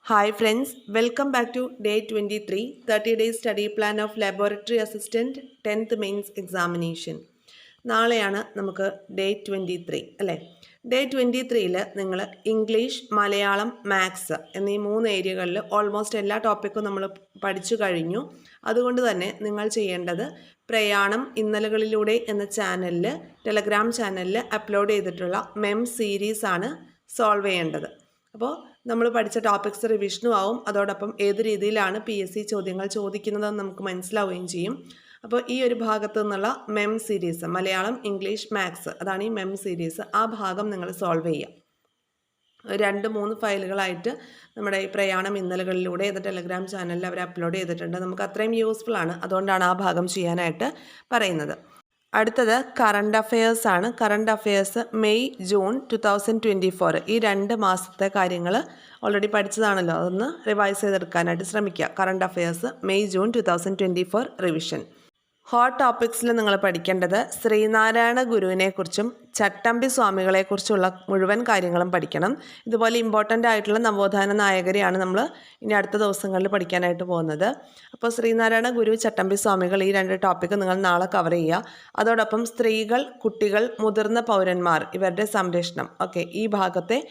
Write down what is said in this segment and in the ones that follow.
Hi friends, welcome back to day 23, 30 days study plan of laboratory assistant 10th mains examination. നാളെയാണ് നമുക്ക് day 23 അല്ലേ. Day 23-ൽ നിങ്ങൾ English, Malayalam, maths എന്നീ 3 ഏരിയകളിൽ almost എല്ലാ ടോപ്പിക്കും നമ്മൾ പഠിച്ചു കഴിഞ്ഞു. അതുകൊണ്ട് തന്നെ നിങ്ങൾ ചെയ്യേണ്ടത് പ്രയാണം ഇന്നലകളിലൂടെ എന്ന ചാനലിൽ, ടെലഗ്രാം ചാനലിൽ അപ്ലോഡ് ചെയ്തിട്ടുള്ള മെം സീരീസ് ആണ് സോൾവ് ചെയ്യേണ്ടത്. അപ്പോൾ നമ്മൾ പഠിച്ച ടോപ്പിക്സ് റിവിഷനും ആവും, അതോടൊപ്പം ഏത് രീതിയിലാണ് PSC ചോദ്യങ്ങൾ ചോദിക്കുന്നതെന്ന് നമുക്ക് മനസ്സിലാവുകയും ചെയ്യും. അപ്പോൾ ഈ ഒരു ഭാഗത്തു നിന്നുള്ള മെം സീരീസ്, മലയാളം, ഇംഗ്ലീഷ്, മാത്സ്, അതാണ് ഈ മെം സീരീസ്. ആ ഭാഗം നിങ്ങൾ സോൾവ് ചെയ്യുക. 2-3 ഫയലുകളായിട്ട് നമ്മുടെ ഈ പ്രയാണം ഇന്നലകളിലൂടെ ഏത് ടെലഗ്രാം ചാനലിൽ അവർ അപ്ലോഡ് ചെയ്തിട്ടുണ്ട്. നമുക്ക് അത്രയും യൂസ്ഫുൾ ആണ്, അതുകൊണ്ടാണ് ആ ഭാഗം ചെയ്യാനായിട്ട് പറയുന്നത്. അടുത്തത് കറണ്ട് അഫയേഴ്സ് ആണ്. കറണ്ട് അഫയേഴ്സ് മെയ് ജൂൺ 2024 ഈ 2 മാസത്തെ കാര്യങ്ങൾ ഓൾറെഡി പഠിച്ചതാണല്ലോ, അതൊന്ന് റിവൈസ് ചെയ്തെടുക്കാനായിട്ട് ശ്രമിക്കുക. Current affairs May June 2024 revision. Hot ടോപ്പിക്സിൽ നിങ്ങൾ പഠിക്കേണ്ടത് ശ്രീനാരായണ ഗുരുവിനെക്കുറിച്ചും ചട്ടമ്പി സ്വാമികളെക്കുറിച്ചുള്ള മുഴുവൻ കാര്യങ്ങളും പഠിക്കണം. ഇതുപോലെ ഇമ്പോർട്ടൻ്റ് ആയിട്ടുള്ള നവോത്ഥാന നായകരെയാണ് നമ്മൾ ഇനി അടുത്ത ദിവസങ്ങളിൽ പഠിക്കാനായിട്ട് പോകുന്നത്. അപ്പോൾ ശ്രീനാരായണ ഗുരു, ചട്ടമ്പി സ്വാമികൾ, ഈ 2 ടോപ്പിക്ക് നിങ്ങൾ നാളെ കവർ ചെയ്യുക. അതോടൊപ്പം സ്ത്രീകൾ, കുട്ടികൾ, മുതിർന്ന പൗരന്മാർ ഇവരുടെ സംരക്ഷണം, ഓക്കെ, ഈ ഭാഗത്തെ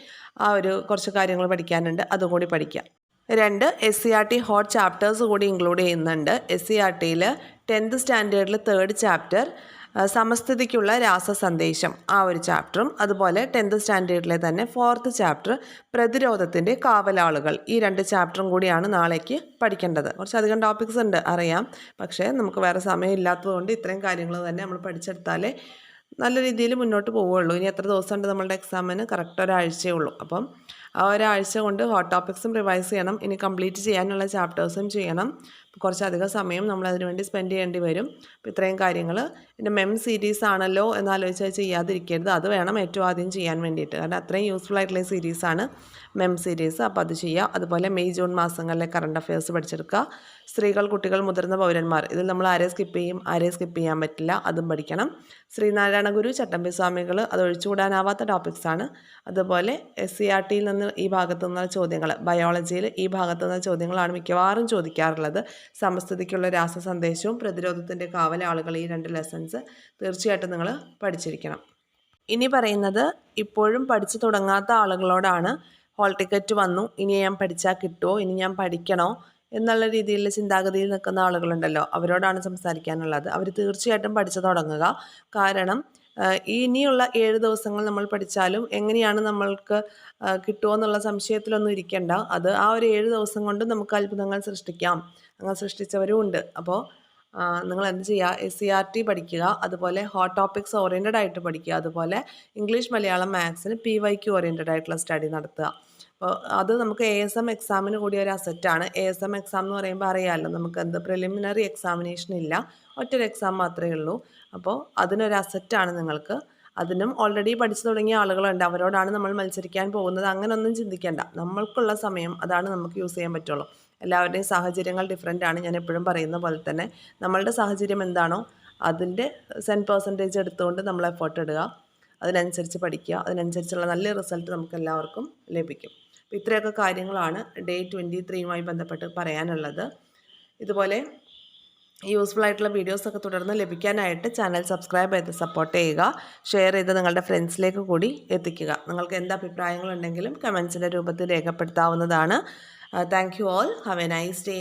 ആ ഒരു കുറച്ച് കാര്യങ്ങൾ പഠിക്കാനുണ്ട്, അതുകൂടി പഠിക്കുക. 2 SCERT ഹോട്ട് ചാപ്റ്റേഴ്സ് കൂടി ഇൻക്ലൂഡ് ചെയ്യുന്നുണ്ട്. SCERTയിൽ 10th സ്റ്റാൻഡേർഡിൽ 3rd ചാപ്റ്റർ സമസ്ഥിതിക്കുള്ള രാസസന്ദേശം, ആ ഒരു ചാപ്റ്ററും, അതുപോലെ 10th സ്റ്റാൻഡേർഡിലെ തന്നെ 4th ചാപ്റ്റർ പ്രതിരോധത്തിൻ്റെ കാവലാളുകൾ, ഈ 2 ചാപ്റ്ററും കൂടിയാണ് നാളേക്ക് പഠിക്കേണ്ടത്. കുറച്ചധികം ടോപ്പിക്സ് ഉണ്ട് അറിയാം, പക്ഷേ നമുക്ക് വേറെ സമയം ഇല്ലാത്തതുകൊണ്ട് ഇത്രയും കാര്യങ്ങൾ തന്നെ നമ്മൾ പഠിച്ചെടുത്താലേ നല്ല രീതിയിൽ മുന്നോട്ട് പോവുകയുള്ളൂ. ഇനി എത്ര ദിവസമുണ്ട് നമ്മളുടെ എക്സാമിന്? കറക്റ്റ് ഒരാഴ്ചയേ ഉള്ളൂ. അപ്പം ആ ഒരാഴ്ച കൊണ്ട് ഹോട്ട് ടോപ്പിക്സും റിവൈസ് ചെയ്യണം, ഇനി കംപ്ലീറ്റ് ചെയ്യാനുള്ള ചാപ്റ്റേഴ്സും ചെയ്യണം. കുറച്ചധികം സമയം നമ്മൾ അതിനു വേണ്ടി സ്പെൻഡ് ചെയ്യേണ്ടി വരും. അപ്പോൾ ഇത്രയും കാര്യങ്ങൾ. പിന്നെ മെം സീരീസ് ആണല്ലോ എന്നാലോചിച്ചാൽ ചെയ്യാതിരിക്കരുത്, അത് വേണം ഏറ്റവും ആദ്യം ചെയ്യാൻ വേണ്ടിയിട്ട്, കാരണം അത്രയും യൂസ്ഫുൾ ആയിട്ടുള്ള സീരീസാണ് മെം സീരീസ്. അപ്പോൾ അത് ചെയ്യുക. അതുപോലെ മെയ് ജൂൺ മാസങ്ങളിലെ കറണ്ട് അഫയേഴ്സ് പഠിച്ചെടുക്കുക. സ്ത്രീകൾ, കുട്ടികൾ, മുതിർന്ന പൗരന്മാർ, ഇതിൽ നമ്മൾ ആരെ സ്കിപ്പ് ചെയ്യും, ആരെ സ്കിപ്പ് ചെയ്യാൻ പറ്റില്ല, അതും പഠിക്കണം. ശ്രീനാരായണ ഗുരു, ചട്ടമ്പി സ്വാമികൾ, അത് ഒഴിച്ചുകൂടാനാവാത്ത ടോപ്പിക്സാണ്. അതുപോലെ SCERTയിൽ നിന്ന് ഈ ഭാഗത്തു നിന്നുള്ള ചോദ്യങ്ങൾ, ബയോളജിയിൽ ഈ ഭാഗത്തു നിന്നുള്ള ചോദ്യങ്ങളാണ് മിക്കവാറും ചോദിക്കാറുള്ളത്. സമസ്ഥിതിക്കുള്ള രാസസന്ദേശവും പ്രതിരോധത്തിൻ്റെ കാവലാളുകൾ, ഈ 2 ലെസൺസ് തീർച്ചയായിട്ടും നിങ്ങൾ പഠിച്ചിരിക്കണം. ഇനി പറയുന്നത് ഇപ്പോഴും പഠിച്ചു തുടങ്ങാത്ത ആളുകളോടാണ്. ഹോൾ ടിക്കറ്റ് വന്നു, ഇനി ഞാൻ പഠിച്ചാൽ കിട്ടുമോ, ഇനി ഞാൻ പഠിക്കണോ എന്നുള്ള രീതിയിലുള്ള ചിന്താഗതിയിൽ നിൽക്കുന്ന ആളുകളുണ്ടല്ലോ, അവരോടാണ് സംസാരിക്കാനുള്ളത്. അവർ തീർച്ചയായിട്ടും പഠിച്ചു തുടങ്ങുക. കാരണം ഇനിയുള്ള 7 ദിവസങ്ങൾ നമ്മൾ പഠിച്ചാലും എങ്ങനെയാണ് നമ്മൾക്ക് കിട്ടുമോ എന്നുള്ള സംശയത്തിലൊന്നും ഇരിക്കേണ്ട. അത് ആ ഒരു 7 ദിവസം കൊണ്ട് നമുക്ക് അത്ഭുതങ്ങൾ സൃഷ്ടിക്കാം. അങ്ങനെ സൃഷ്ടിച്ചവരും ഉണ്ട്. അപ്പോൾ നിങ്ങൾ എന്ത് ചെയ്യുക, SCERT പഠിക്കുക, അതുപോലെ ഹോട്ട് ടോപ്പിക്സ് ഓറിയൻറ്റഡ് ആയിട്ട് പഠിക്കുക, അതുപോലെ ഇംഗ്ലീഷ്, മലയാളം, മാത്സിന് PYQ ഓറിയൻറ്റഡ് ആയിട്ടുള്ള സ്റ്റഡി നടത്തുക. അപ്പോൾ അത് നമുക്ക് ASM എക്സാമിന് കൂടി ഒരു അസറ്റാണ്. ASM എക്സാം എന്ന് പറയുമ്പോൾ അറിയാമല്ലോ, നമുക്ക് എന്ത് പ്രിലിമിനറി എക്സാമിനേഷൻ ഇല്ല, ഒറ്റൊരു എക്സാം മാത്രമേ ഉള്ളൂ. അപ്പോൾ അതിനൊരു അസറ്റാണ് നിങ്ങൾക്ക്. അതിനും ഓൾറെഡി പഠിച്ചു തുടങ്ങിയ ആളുകളുണ്ട്, അവരോടാണ് നമ്മൾ മത്സരിക്കാൻ പോകുന്നത്. അങ്ങനെയൊന്നും ചിന്തിക്കേണ്ട. നമ്മൾക്കുള്ള സമയം അതാണ് നമുക്ക് യൂസ് ചെയ്യാൻ പറ്റുള്ളൂ. എല്ലാവരുടെയും സാഹചര്യങ്ങൾ ഡിഫറെൻ്റ് ആണ്. ഞാൻ എപ്പോഴും പറയുന്ന പോലെ തന്നെ നമ്മളുടെ സാഹചര്യം എന്താണോ അതിൻ്റെ 10% എടുത്തുകൊണ്ട് നമ്മൾ എഫേർട്ട് ഇടുക, അതിനനുസരിച്ച് പഠിക്കുക, അതിനനുസരിച്ചുള്ള നല്ല റിസൾട്ട് നമുക്ക് എല്ലാവർക്കും ലഭിക്കും. അപ്പോൾ ഇത്രയൊക്കെ കാര്യങ്ങളാണ് ഡേ 23യുമായി ബന്ധപ്പെട്ട് പറയാനുള്ളത്. ഇതുപോലെ യൂസ്ഫുൾ ആയിട്ടുള്ള വീഡിയോസൊക്കെ തുടർന്ന് ലഭിക്കാനായിട്ട് ചാനൽ സബ്സ്ക്രൈബ് ചെയ്ത് സപ്പോർട്ട് ചെയ്യുക. ഷെയർ ചെയ്ത് നിങ്ങളുടെ ഫ്രണ്ട്സിലേക്ക് കൂടി എത്തിക്കുക. നിങ്ങൾക്ക് എന്ത് അഭിപ്രായങ്ങളുണ്ടെങ്കിലും കമൻസിൻ്റെ രൂപത്തിൽ രേഖപ്പെടുത്താവുന്നതാണ്. Thank you all. Have a nice day.